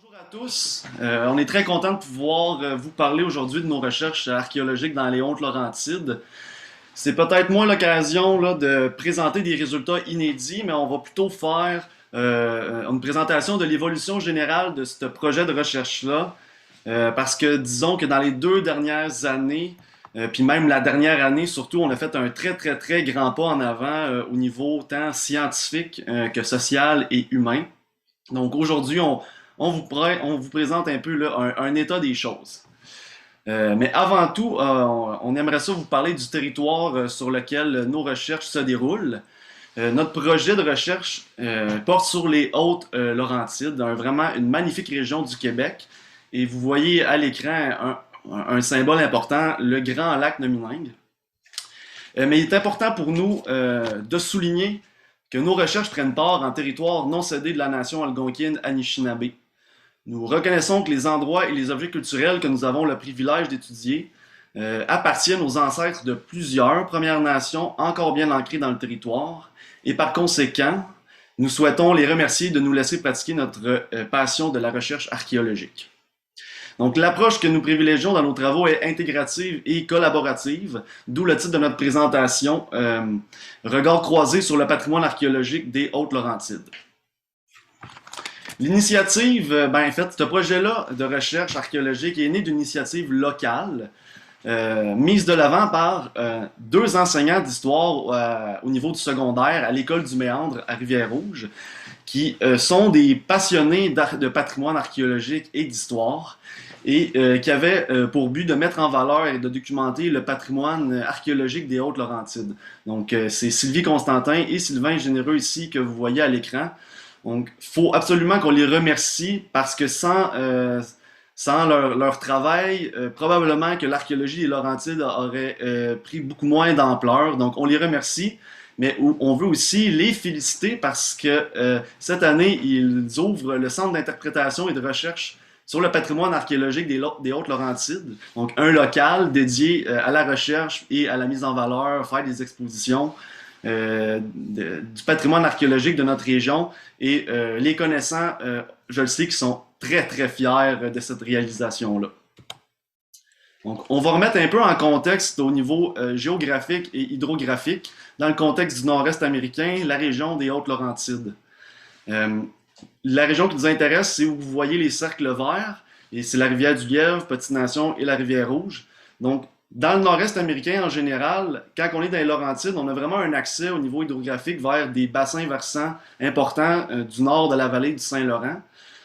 Bonjour à tous. On est très content de pouvoir vous parler aujourd'hui de nos recherches archéologiques dans les Hautes-Laurentides. C'est peut-être moins l'occasion là, de présenter des résultats inédits, mais on va plutôt faire une présentation de l'évolution générale de ce projet de recherche-là. Parce que disons que dans les 2 dernières années, puis même la dernière année surtout, on a fait un très grand pas en avant au niveau tant scientifique que social et humain. Donc aujourd'hui, on vous présente un peu là, un état des choses. Mais avant tout, on aimerait ça vous parler du territoire sur lequel nos recherches se déroulent. Notre projet de recherche porte sur les Hautes-Laurentides, vraiment une magnifique région du Québec. Et vous voyez à l'écran un symbole important, le Grand Lac Nomineng. Mais il est important pour nous de souligner que nos recherches prennent part en territoire non cédé de la nation algonquine Anishinaabe. Nous reconnaissons que les endroits et les objets culturels que nous avons le privilège d'étudier appartiennent aux ancêtres de plusieurs Premières Nations encore bien ancrées dans le territoire, et par conséquent, nous souhaitons les remercier de nous laisser pratiquer notre passion de la recherche archéologique. Donc l'approche que nous privilégions dans nos travaux est intégrative et collaborative, d'où le titre de notre présentation, Regard croisé sur le patrimoine archéologique des Hautes-Laurentides. L'initiative, en fait, ce projet-là de recherche archéologique est né d'une initiative locale, mise de l'avant par deux enseignants d'histoire au niveau du secondaire à l'école du Méandre à Rivière-Rouge, qui sont des passionnés de patrimoine archéologique et d'histoire, et qui avaient pour but de mettre en valeur et de documenter le patrimoine archéologique des Hautes-Laurentides. Donc, c'est Sylvie Constantin et Sylvain Généreux ici que vous voyez à l'écran. Donc, il faut absolument qu'on les remercie parce que sans leur travail, probablement que l'archéologie des Laurentides aurait pris beaucoup moins d'ampleur. Donc, on les remercie, mais on veut aussi les féliciter parce que cette année, ils ouvrent le Centre d'interprétation et de recherche sur le patrimoine archéologique des Hautes-Laurentides. Donc, un local dédié à la recherche et à la mise en valeur, faire des expositions. Du patrimoine archéologique de notre région et les connaissants, je le sais, qui sont très fiers de cette réalisation-là. Donc, on va remettre un peu en contexte au niveau géographique et hydrographique, dans le contexte du nord-est américain, la région des Hautes-Laurentides. La région qui nous intéresse, c'est où vous voyez les cercles verts, et c'est la rivière du Lièvre, Petite-Nation et la rivière Rouge. Donc, dans le nord-est américain, en général, quand on est dans les Laurentides, on a vraiment un accès au niveau hydrographique vers des bassins versants importants du nord de la vallée du Saint-Laurent.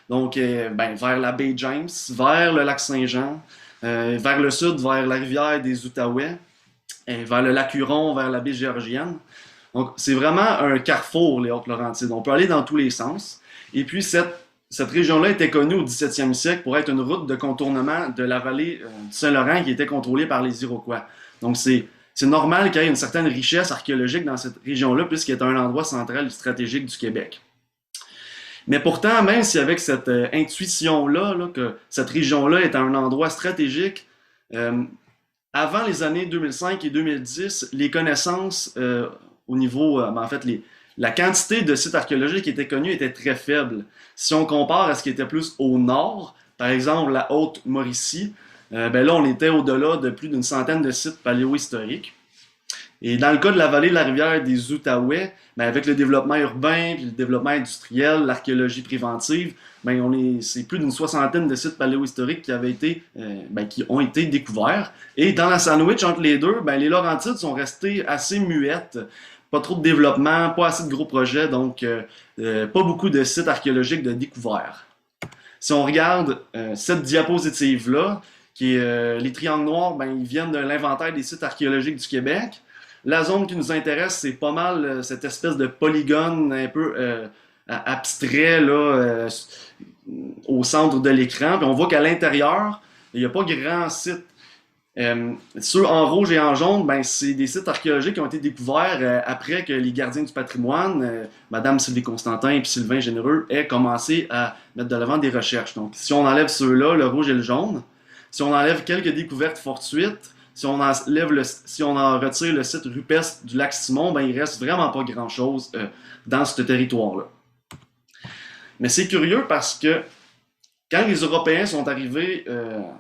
Donc, vers la baie James, vers le lac Saint-Jean, vers le sud, vers la rivière des Outaouais, vers le lac Huron, vers la baie Géorgienne. Donc, c'est vraiment un carrefour, les Hautes-Laurentides. On peut aller dans tous les sens. Et puis, cette région-là était connue au 17e siècle pour être une route de contournement de la vallée du Saint-Laurent qui était contrôlée par les Iroquois. Donc, c'est normal qu'il y ait une certaine richesse archéologique dans cette région-là, puisqu'il est un endroit central et stratégique du Québec. Mais pourtant, même si avec cette intuition-là, que cette région-là est un endroit stratégique, avant les années 2005 et 2010, les connaissances au niveau, en fait, la quantité de sites archéologiques qui étaient connus était très faible. Si on compare à ce qui était plus au nord, par exemple la Haute-Mauricie, là on était au-delà de plus d'une centaine de sites paléohistoriques. Et dans le cas de la vallée de la rivière des Outaouais, avec le développement urbain puis le développement industriel, l'archéologie préventive, c'est plus d'une soixantaine de sites paléohistoriques qui ont été découverts. Et dans la sandwich entre les deux, les Laurentides sont restés assez muettes. Pas trop de développement, pas assez de gros projets, donc pas beaucoup de sites archéologiques de découvert. Si on regarde cette diapositive-là, qui est les triangles noirs, ils viennent de l'inventaire des sites archéologiques du Québec. La zone qui nous intéresse, c'est pas mal cette espèce de polygone un peu abstrait là, au centre de l'écran. Puis on voit qu'à l'intérieur, il n'y a pas grand site. Ceux en rouge et en jaune, c'est des sites archéologiques qui ont été découverts après que les gardiens du patrimoine, Madame Sylvie Constantin et Sylvain Généreux, aient commencé à mettre de l'avant des recherches. Donc, si on enlève ceux-là, le rouge et le jaune, si on enlève quelques découvertes fortuites, si on en retire le site rupestre du lac Simon, il reste vraiment pas grand-chose dans ce territoire-là. Mais c'est curieux parce que Quand les Européens sont arrivés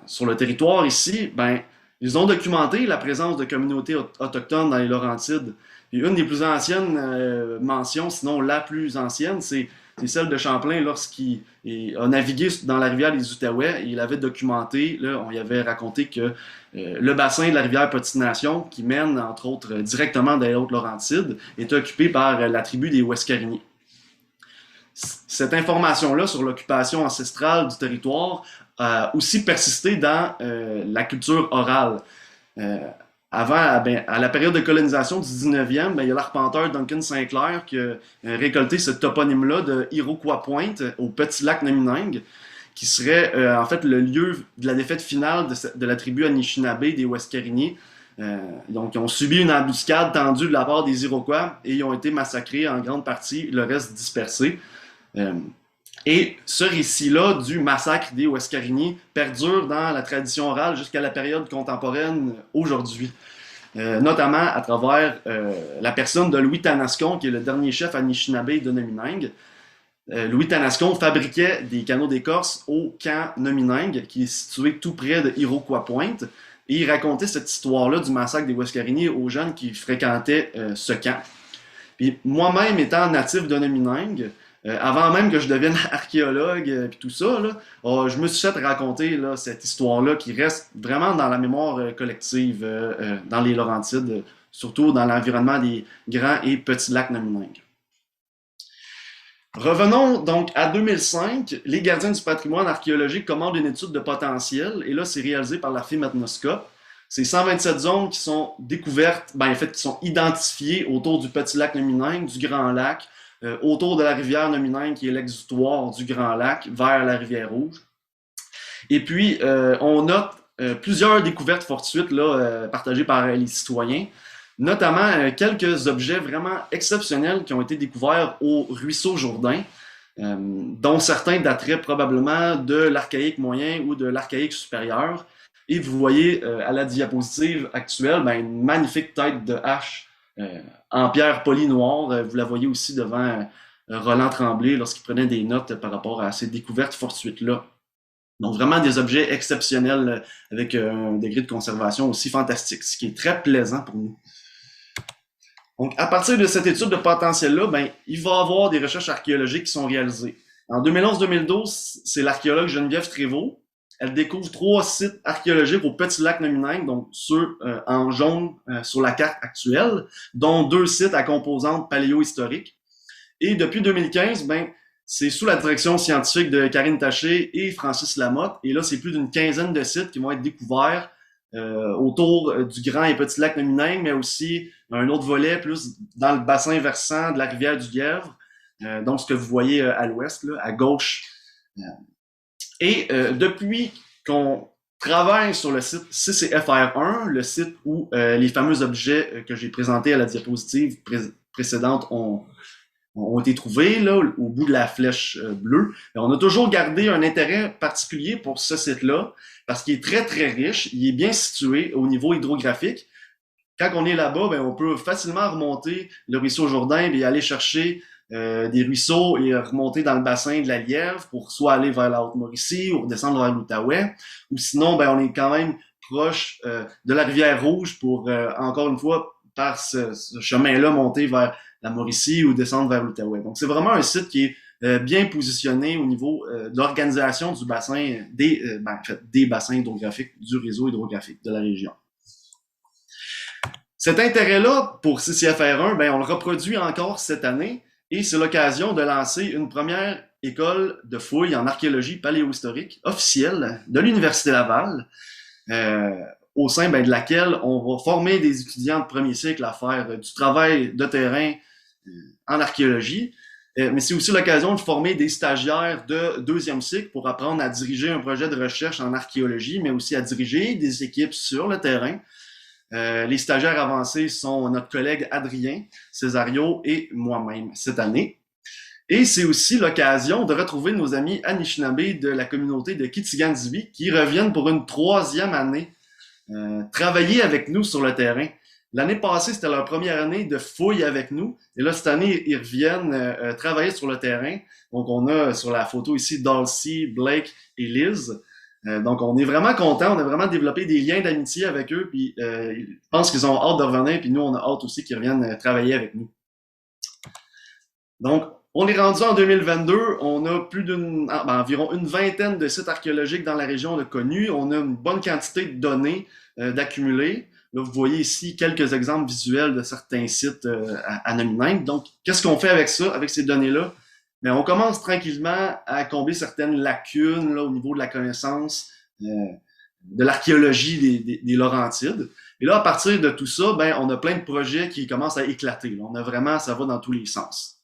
sur le territoire ici, ben, ils ont documenté la présence de communautés autochtones dans les Laurentides. Et une des plus anciennes mentions, sinon la plus ancienne, c'est celle de Champlain lorsqu'il a navigué dans la rivière des Outaouais. Il avait documenté, là, on y avait raconté que le bassin de la rivière Petite-Nation, qui mène entre autres directement dans les Hautes-Laurentides, est occupé par la tribu des Oueskariniers. Cette information-là sur l'occupation ancestrale du territoire a aussi persisté dans la culture orale. Euh, Avant, ben, à la période de colonisation du 19e, ben, il y a l'arpenteur Duncan Sinclair qui a récolté ce toponyme-là de Iroquois Point au Petit Lac Nomineng, qui serait en fait le lieu de la défaite finale de la tribu Anishinaabe des Oueskariniers. Donc, ils ont subi une embuscade tendue de la part des Iroquois et ils ont été massacrés en grande partie, le reste dispersé. Euh, et ce récit-là du massacre des Oueskariniers perdure dans la tradition orale jusqu'à la période contemporaine aujourd'hui. Notamment à travers la personne de Louis Tanascon, qui est le dernier chef Anishinaabe de Nomineng. Louis Tanascon fabriquait des canaux d'écorce au camp Nomineng, qui est situé tout près de Iroquois Point, et il racontait cette histoire-là du massacre des Oueskariniers aux jeunes qui fréquentaient ce camp. Puis moi-même étant natif de Nomineng, avant même que je devienne archéologue et tout ça, là, je me suis fait raconter là, cette histoire-là qui reste vraiment dans la mémoire collective dans les Laurentides, surtout dans l'environnement des grands et petits lacs Nomineng. Revenons donc à 2005. Les gardiens du patrimoine archéologique commandent une étude de potentiel et là, c'est réalisé par la firme Ethnoscope. C'est 127 zones qui sont découvertes, ben, en fait, qui sont identifiées autour du petit lac Nomineng, du Grand Lac, autour de la rivière Nomineng, qui est l'exutoire du Grand Lac, vers la rivière Rouge. Et puis, on note plusieurs découvertes fortuites là, partagées par les citoyens, notamment quelques objets vraiment exceptionnels qui ont été découverts au ruisseau Jourdain, dont certains dateraient probablement de l'archaïque moyen ou de l'archaïque supérieur. Et vous voyez à la diapositive actuelle ben, une magnifique tête de hache en pierre polie noire. Vous la voyez aussi devant Roland Tremblay lorsqu'il prenait des notes par rapport à ces découvertes fortuites-là. Donc vraiment des objets exceptionnels avec un degré de conservation aussi fantastique, ce qui est très plaisant pour nous. Donc à partir de cette étude de potentiel-là, ben, il va y avoir des recherches archéologiques qui sont réalisées. En 2011-2012, c'est l'archéologue Geneviève Trévaux. Elle découvre 3 sites archéologiques au Petit Lac Nomineng, donc ceux en jaune sur la carte actuelle, dont 2 sites à composante paléo-historique. Et depuis 2015, ben, c'est sous la direction scientifique de Karine Taché et Francis Lamotte. Et là, c'est plus d'une quinzaine de sites qui vont être découverts autour du Grand et Petit Lac Nomineng, mais aussi un autre volet plus dans le bassin versant de la rivière du Lièvre. Donc, ce que vous voyez à l'ouest, là, à gauche. Et depuis qu'on travaille sur le site CCFR1, le site où les fameux objets que j'ai présentés à la diapositive précédente ont été trouvés, là, au bout de la flèche bleue, on a toujours gardé un intérêt particulier pour ce site-là, parce qu'il est très, très riche, il est bien situé au niveau hydrographique. Quand on est là-bas, ben, on peut facilement remonter le ruisseau Jourdain et aller chercher des ruisseaux et remonter dans le bassin de la Lièvre pour soit aller vers la Haute-Mauricie ou descendre vers l'Outaouais, ou sinon, ben, on est quand même proche de la rivière Rouge pour, encore une fois, par ce chemin-là, monter vers la Mauricie ou descendre vers l'Outaouais. Donc, c'est vraiment un site qui est bien positionné au niveau de l'organisation du bassin, des bassins hydrographiques, du réseau hydrographique de la région. Cet intérêt-là pour CCFR1, ben, on le reproduit encore cette année et c'est l'occasion de lancer une première école de fouilles en archéologie paléohistorique officielle de l'Université Laval, au sein ben, de laquelle on va former des étudiants de premier cycle à faire du travail de terrain en archéologie, mais c'est aussi l'occasion de former des stagiaires de deuxième cycle pour apprendre à diriger un projet de recherche en archéologie, mais aussi à diriger des équipes sur le terrain. Les stagiaires avancés sont notre collègue Adrien Césario et moi-même cette année. Et c'est aussi l'occasion de retrouver nos amis Anishinaabe de la communauté de Kitigan-Zibi qui reviennent pour une 3e année travailler avec nous sur le terrain. L'année passée, c'était leur première année de fouille avec nous. Et là, cette année, ils reviennent travailler sur le terrain. Donc, on a sur la photo ici Dulcie, Blake et Liz. Donc, on est vraiment contents. On a vraiment développé des liens d'amitié avec eux. Puis, je pense qu'ils ont hâte de revenir. Puis, nous, on a hâte aussi qu'ils reviennent travailler avec nous. Donc, on est rendu en 2022. On a environ une vingtaine de sites archéologiques dans la région de connus. On a une bonne quantité de données d'accumuler. Là, vous voyez ici quelques exemples visuels de certains sites à Nominate. Donc, qu'est-ce qu'on fait avec ça, avec ces données-là? Mais on commence tranquillement à combler certaines lacunes là, au niveau de la connaissance de l'archéologie des Laurentides. Et là, à partir de tout ça, ben, on a plein de projets qui commencent à éclater. Là. On a vraiment, ça va dans tous les sens.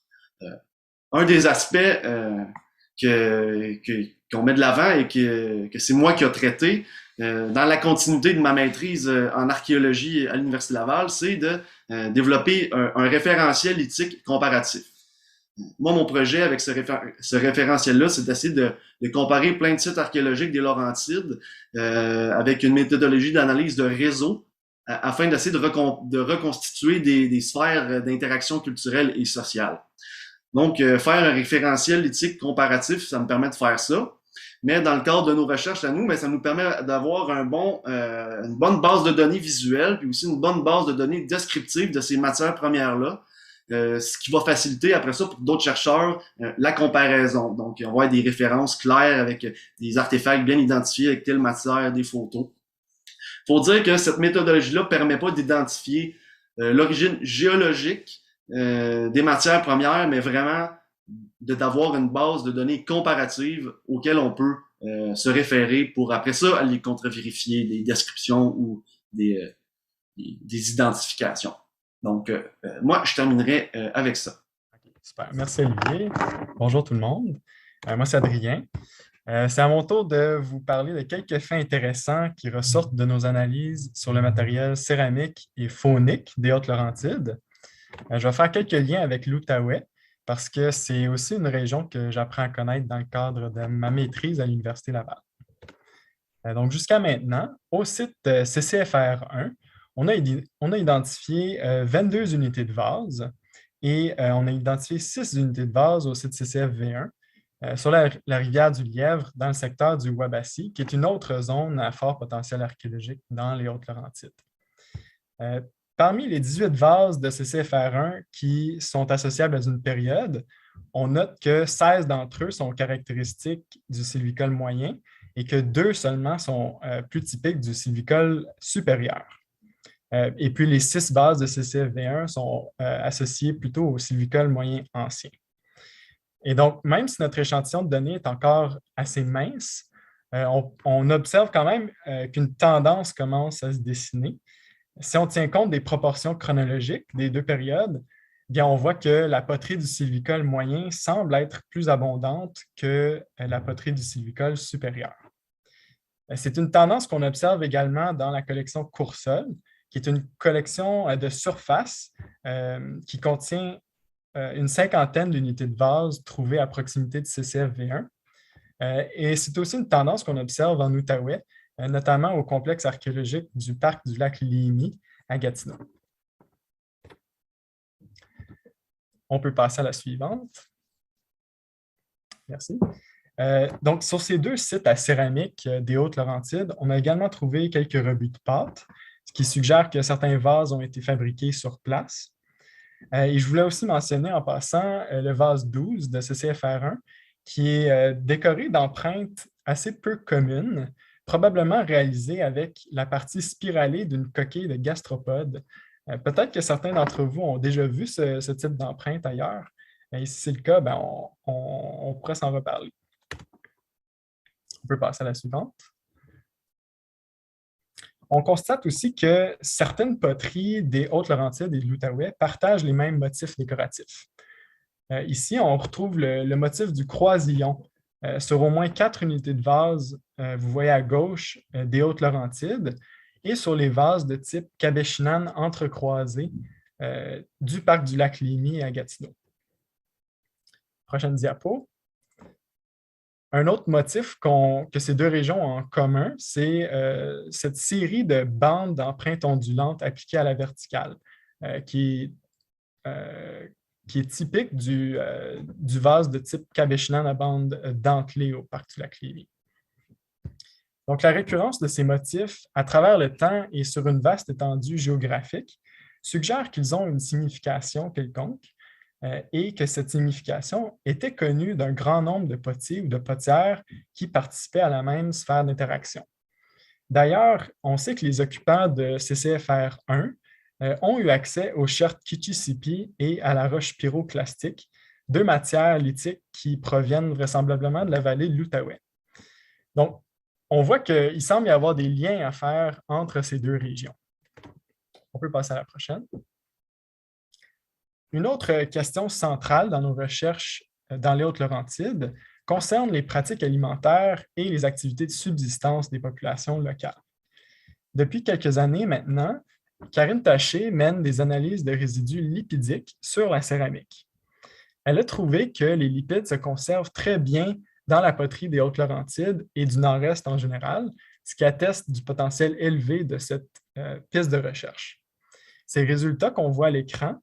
Un des aspects qu'on met de l'avant et que c'est moi qui ai traité dans la continuité de ma maîtrise en archéologie à l'Université Laval, c'est de développer un référentiel lithique comparatif. Moi, mon projet avec ce référentiel-là, c'est d'essayer de comparer plein de sites archéologiques des Laurentides avec une méthodologie d'analyse de réseau afin d'essayer de reconstituer des sphères d'interaction culturelle et sociale. Donc, faire un référentiel lithique comparatif, ça me permet de faire ça. Mais dans le cadre de nos recherches à nous, ben, ça nous permet d'avoir une bonne base de données visuelle, puis aussi une bonne base de données descriptives de ces matières premières-là, ce qui va faciliter après ça pour d'autres chercheurs la comparaison. Donc, on va avoir des références claires avec des artefacts bien identifiés avec telle matière, des photos. Faut dire que cette méthodologie-là permet pas d'identifier l'origine géologique des matières premières, mais vraiment d'avoir une base de données comparative auxquelles on peut se référer pour après ça aller contre-vérifier des descriptions ou des identifications. Donc, moi, je terminerai avec ça. Okay, super. Merci, Olivier. Bonjour tout le monde. Moi, c'est Adrien. C'est à mon tour de vous parler de quelques faits intéressants qui ressortent de nos analyses sur le matériel céramique et faunique des Hautes-Laurentides. Je vais faire quelques liens avec l'Outaouais parce que c'est aussi une région que j'apprends à connaître dans le cadre de ma maîtrise à l'Université Laval. Donc, jusqu'à maintenant, au site CCFR1, on a identifié 22 unités de vase et on a identifié 6 unités de vase au site CCFV1 sur la rivière du Lièvre dans le secteur du Wabassi, qui est une autre zone à fort potentiel archéologique dans les Hautes-Laurentides. Parmi les 18 vases de CCFR1 qui sont associables à une période, on note que 16 d'entre eux sont caractéristiques du sylvicole moyen et que 2 seulement sont plus typiques du sylvicole supérieur. Et puis les 6 vases de CCFV1 sont associés plutôt au sylvicole moyen ancien. Et donc, même si notre échantillon de données est encore assez mince, on observe quand même qu'une tendance commence à se dessiner. Si on tient compte des proportions chronologiques des deux périodes, bien, on voit que la poterie du sylvicole moyen semble être plus abondante que la poterie du sylvicole supérieur. C'est une tendance qu'on observe également dans la collection Coursol, qui est une collection de surface qui contient une cinquantaine d'unités de vase trouvées à proximité de CCFV1. Et c'est aussi une tendance qu'on observe en Outaouais, notamment au complexe archéologique du parc du lac Liemi à Gatineau. On peut passer à la suivante. Merci. Donc, sur ces 2 sites à céramique des Hautes-Laurentides, on a également trouvé quelques rebuts de pâte, ce qui suggère que certains vases ont été fabriqués sur place. Et je voulais aussi mentionner en passant le vase 12 de CCFR1, qui est décoré d'empreintes assez peu communes, probablement réalisées avec la partie spiralée d'une coquille de gastropode. Peut-être que certains d'entre vous ont déjà vu ce type d'empreinte ailleurs. Et si c'est le cas, ben, on pourrait s'en reparler. On peut passer à la suivante. On constate aussi que certaines poteries des Hautes-Laurentides et de l'Outaouais partagent les mêmes motifs décoratifs. Ici, on retrouve le motif du croisillon sur au moins 4 unités de vase, vous voyez à gauche, des Hautes-Laurentides, et sur les vases de type Cabéchinan entrecroisés du parc du lac Liemi à Gatineau. Prochaine diapo. Un autre motif que ces deux régions ont en commun, c'est cette série de bandes d'empreintes ondulantes appliquées à la verticale, qui euh, qui est typique du vase de type Cabechnan à bande dentelée au parc du lac Lévis. Donc, la récurrence de ces motifs à travers le temps et sur une vaste étendue géographique suggère qu'ils ont une signification quelconque et que cette signification était connue d'un grand nombre de potiers ou de potières qui participaient à la même sphère d'interaction. D'ailleurs, on sait que les occupants de CCFR1 ont eu accès au chert Kichisipi et à la roche pyroclastique, deux matières lithiques qui proviennent vraisemblablement de la vallée de l'Outaouais. Donc, on voit qu'il semble y avoir des liens à faire entre ces deux régions. On peut passer à la prochaine. Une autre question centrale dans nos recherches dans les Hautes-Laurentides concerne les pratiques alimentaires et les activités de subsistance des populations locales. Depuis quelques années maintenant, Karine Taché mène des analyses de résidus lipidiques sur la céramique. Elle a trouvé que les lipides se conservent très bien dans la poterie des Hautes-Laurentides et du Nord-Est en général, ce qui atteste du potentiel élevé de cette piste de recherche. Ces résultats qu'on voit à l'écran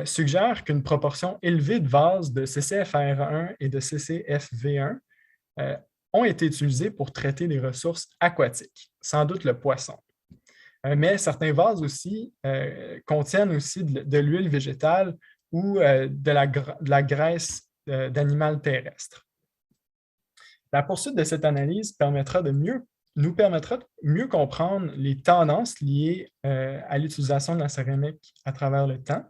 suggèrent qu'une proportion élevée de vases de CCFR1 et de CCFV1 ont été utilisés pour traiter des ressources aquatiques, sans doute le poisson. Mais certains vases aussi contiennent aussi de l'huile végétale ou de la graisse d'animal terrestre. La poursuite de cette analyse nous permettra de mieux comprendre les tendances liées à l'utilisation de la céramique à travers le temps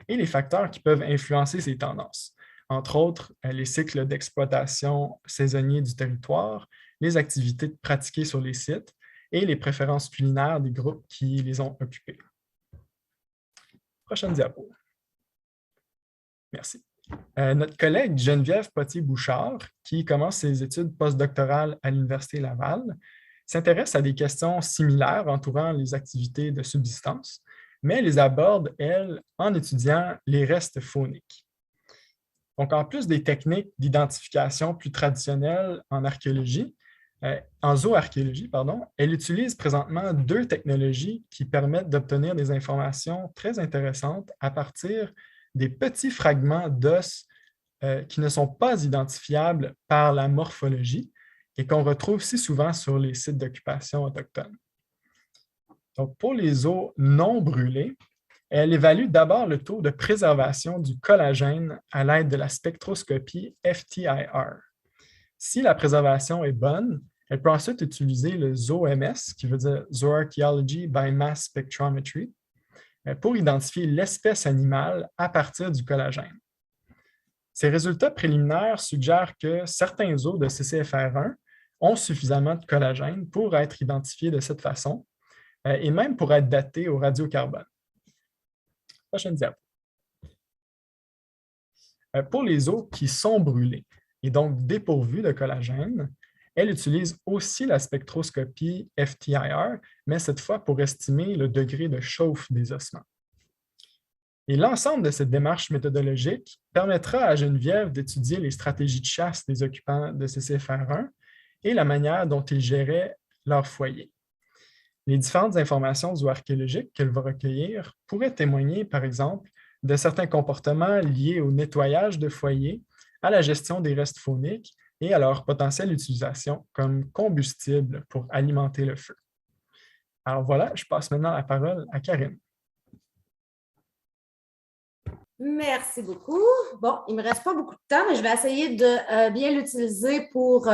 et les facteurs qui peuvent influencer ces tendances, entre autres les cycles d'exploitation saisonniers du territoire, les activités pratiquées sur les sites et les préférences culinaires des groupes qui les ont occupés. Prochaine diapo. Merci. Notre collègue Geneviève Potier-Bouchard, qui commence ses études postdoctorales à l'Université Laval, s'intéresse à des questions similaires entourant les activités de subsistance, mais les aborde, elle, en étudiant les restes fauniques. Donc, en plus des techniques d'identification plus traditionnelles en archéologie, en zooarchéologie, elle utilise présentement deux technologies qui permettent d'obtenir des informations très intéressantes à partir des petits fragments d'os qui ne sont pas identifiables par la morphologie et qu'on retrouve si souvent sur les sites d'occupation autochtones. Donc, pour les os non brûlés, elle évalue d'abord le taux de préservation du collagène à l'aide de la spectroscopie FTIR. Si la préservation est bonne, elle peut ensuite utiliser le ZOMS, qui veut dire Zooarchaeology by Mass Spectrometry, pour identifier l'espèce animale à partir du collagène. Ces résultats préliminaires suggèrent que certains os de CCFR1 ont suffisamment de collagène pour être identifiés de cette façon et même pour être datés au radiocarbone. Prochaine diapo. Pour les os qui sont brûlés et donc dépourvus de collagène, elle utilise aussi la spectroscopie FTIR, mais cette fois pour estimer le degré de chauffe des ossements. Et l'ensemble de cette démarche méthodologique permettra à Geneviève d'étudier les stratégies de chasse des occupants de CCFR1 et la manière dont ils géraient leur foyer. Les différentes informations zooarchéologiques qu'elle va recueillir pourraient témoigner, par exemple, de certains comportements liés au nettoyage de foyers, à la gestion des restes fauniques et à leur potentielle utilisation comme combustible pour alimenter le feu. Alors voilà, je passe maintenant la parole à Karine. Merci beaucoup. Bon, il ne me reste pas beaucoup de temps, mais je vais essayer de bien l'utiliser pour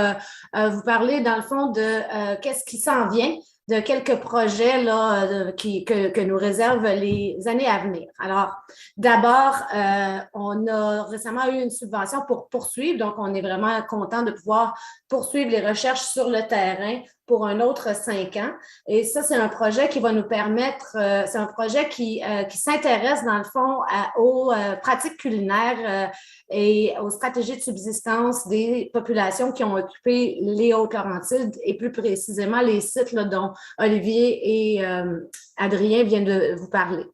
vous parler, dans le fond, de qu'est-ce qui s'en vient, de quelques projets là, que nous réservent les années à venir. Alors, d'abord, on a récemment eu une subvention pour poursuivre, donc on est vraiment content de pouvoir poursuivre les recherches sur le terrain pour un autre 5 ans. Et ça, c'est un projet qui va nous permettre, c'est un projet qui s'intéresse, dans le fond, aux pratiques culinaires et aux stratégies de subsistance des populations qui ont occupé les Hautes-Laurentides et plus précisément les sites là, dont Olivier et Adrien viennent de vous parler.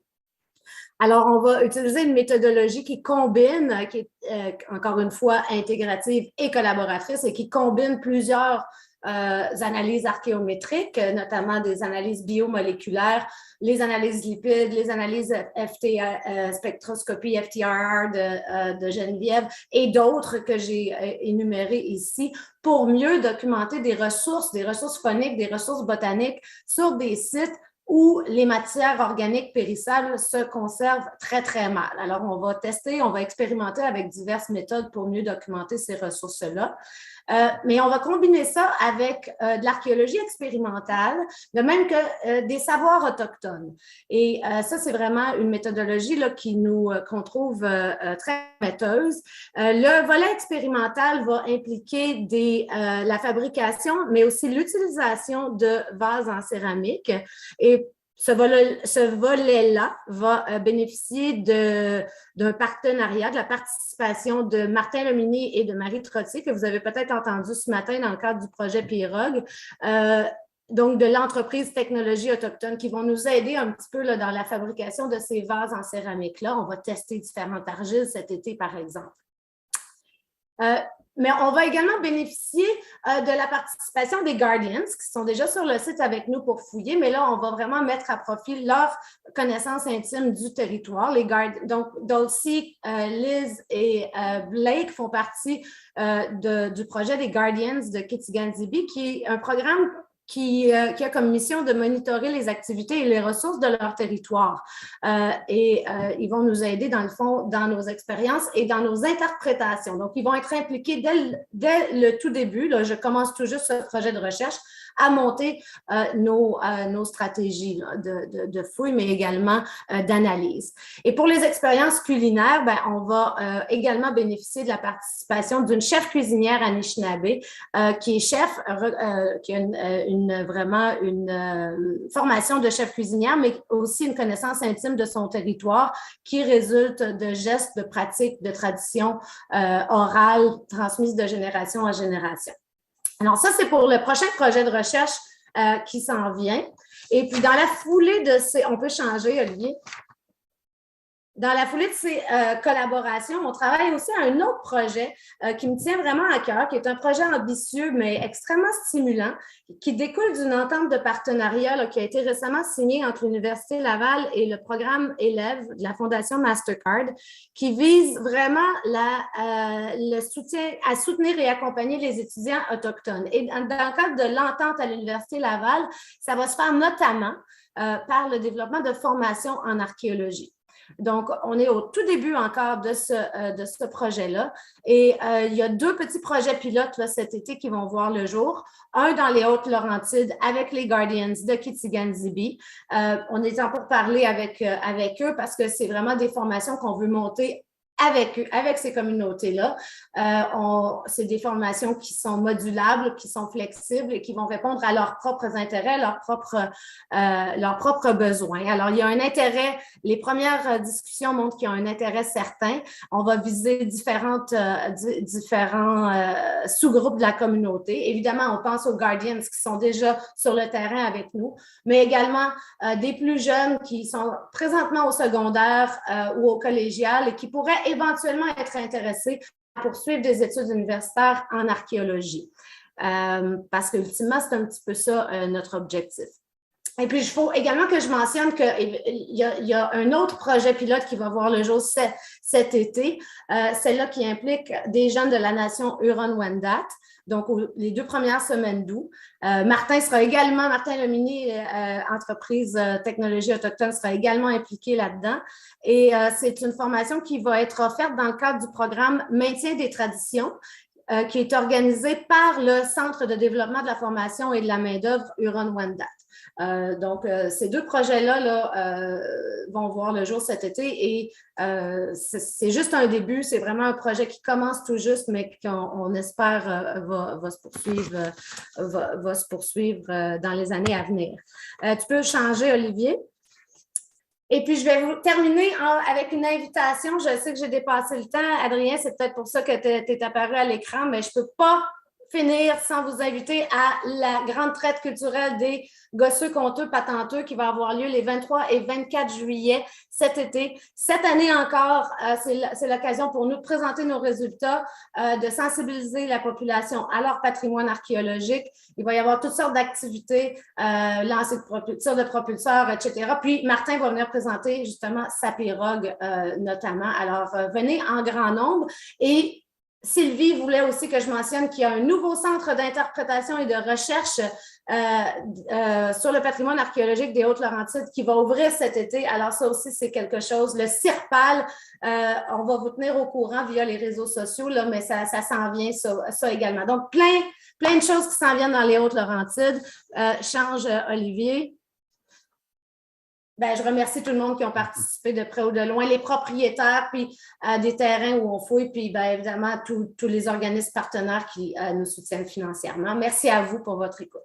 Alors, on va utiliser une méthodologie qui combine, qui est encore une fois intégrative et collaboratrice et qui combine plusieurs analyses archéométriques, notamment des analyses biomoléculaires, les analyses lipides, les analyses spectroscopie FTIR de Geneviève et d'autres que j'ai énumérées ici pour mieux documenter des ressources phoniques, des ressources botaniques sur des sites où les matières organiques périssables se conservent très, très mal. Alors, on va tester, on va expérimenter avec diverses méthodes pour mieux documenter ces ressources-là. Mais on va combiner ça avec de l'archéologie expérimentale, de même que des savoirs autochtones. Et ça, c'est vraiment une méthodologie là, qu'on trouve très prometteuse. Le volet expérimental va impliquer la fabrication, mais aussi l'utilisation de vases en céramique. Et ce volet-là va bénéficier d'un partenariat, de la participation de Martin Lomini et de Marie Trottier, que vous avez peut-être entendu ce matin dans le cadre du projet Pirogue. Donc, de l'entreprise Technologie Autochtone qui vont nous aider un petit peu là, dans la fabrication de ces vases en céramique-là. On va tester différentes argiles cet été, par exemple. Mais on va également bénéficier de la participation des Guardians qui sont déjà sur le site avec nous pour fouiller, mais là, on va vraiment mettre à profit leur connaissance intime du territoire. Donc, Dulcie, Liz et Blake font partie du projet des Guardians de Kitigan-Zibi, qui est un programme qui a comme mission de monitorer les activités et les ressources de leur territoire. Ils vont nous aider, dans le fond, dans nos expériences et dans nos interprétations. Donc, ils vont être impliqués dès le tout début. Là, je commence tout juste ce projet de recherche à monter nos stratégies là, de fouille, mais également d'analyse. Et pour les expériences culinaires, ben, on va également bénéficier de la participation d'une chef cuisinière Anishinaabe qui est chef, qui a vraiment une formation de chef cuisinière, mais aussi une connaissance intime de son territoire qui résulte de gestes, de pratiques, de traditions orales transmises de génération en génération. Alors ça, c'est pour le prochain projet de recherche qui s'en vient. Et puis, dans la foulée de ces... On peut changer, Olivier. Dans la foulée de ces collaborations, on travaille aussi à un autre projet qui me tient vraiment à cœur, qui est un projet ambitieux, mais extrêmement stimulant, qui découle d'une entente de partenariat là, qui a été récemment signée entre l'Université Laval et le programme élève de la Fondation Mastercard, qui vise vraiment le soutien, à soutenir et accompagner les étudiants autochtones. Et dans le cadre de l'entente à l'Université Laval, ça va se faire notamment par le développement de formations en archéologie. Donc, on est au tout début encore de ce projet-là. Et il y a 2 petits projets pilotes là, cet été qui vont voir le jour. Un dans les Hautes-Laurentides avec les Guardians de Kitigan-Zibi. On est en pourparlers avec eux parce que c'est vraiment des formations qu'on veut monter avec ces communautés-là. C'est des formations qui sont modulables, qui sont flexibles et qui vont répondre à leurs propres intérêts, leurs propres besoins. Alors, il y a un intérêt, les premières discussions montrent qu'il y a un intérêt certain. On va viser différents sous-groupes de la communauté. Évidemment, on pense aux Guardians qui sont déjà sur le terrain avec nous, mais également des plus jeunes qui sont présentement au secondaire ou au collégial et qui pourraient éventuellement être intéressés à poursuivre des études universitaires en archéologie. Parce qu'ultimement, c'est un petit peu ça notre objectif. Et puis, il faut également que je mentionne qu'il y a un autre projet pilote qui va voir le jour cet été, celle-là qui implique des jeunes de la nation Huron-Wendat, donc les 2 premières semaines d'août. Martin Lomini, entreprise Technologie Autochtone, sera également impliqué là-dedans. Et c'est une formation qui va être offerte dans le cadre du programme Maintien des traditions, qui est organisé par le Centre de développement de la formation et de la main-d'œuvre Huron-Wendat. Donc, ces 2 projets-là vont voir le jour cet été et c'est juste un début. C'est vraiment un projet qui commence tout juste, mais qu'on espère va se poursuivre dans les années à venir. Tu peux changer, Olivier? Et puis, je vais vous terminer avec une invitation. Je sais que j'ai dépassé le temps. Adrien, c'est peut-être pour ça que tu es apparu à l'écran, mais je ne peux pas finir sans vous inviter à la grande traite culturelle des gosseux, conteux, patenteux qui va avoir lieu les 23 et 24 juillet cet été. Cette année encore, c'est l'occasion pour nous de présenter nos résultats, de sensibiliser la population à leur patrimoine archéologique. Il va y avoir toutes sortes d'activités, lancer de propulseurs, etc. Puis Martin va venir présenter justement sa pirogue notamment. Alors, venez en grand nombre. Et Sylvie voulait aussi que je mentionne qu'il y a un nouveau centre d'interprétation et de recherche sur le patrimoine archéologique des Hautes-Laurentides qui va ouvrir cet été. Alors ça aussi, c'est quelque chose. Le CIRPAL, on va vous tenir au courant via les réseaux sociaux, là, mais ça s'en vient, ça également. Donc, plein de choses qui s'en viennent dans les Hautes-Laurentides. Change, Olivier. Ben, je remercie tout le monde qui ont participé de près ou de loin, les propriétaires, puis des terrains où on fouille, puis ben, évidemment tous les organismes partenaires qui nous soutiennent financièrement. Merci à vous pour votre écoute.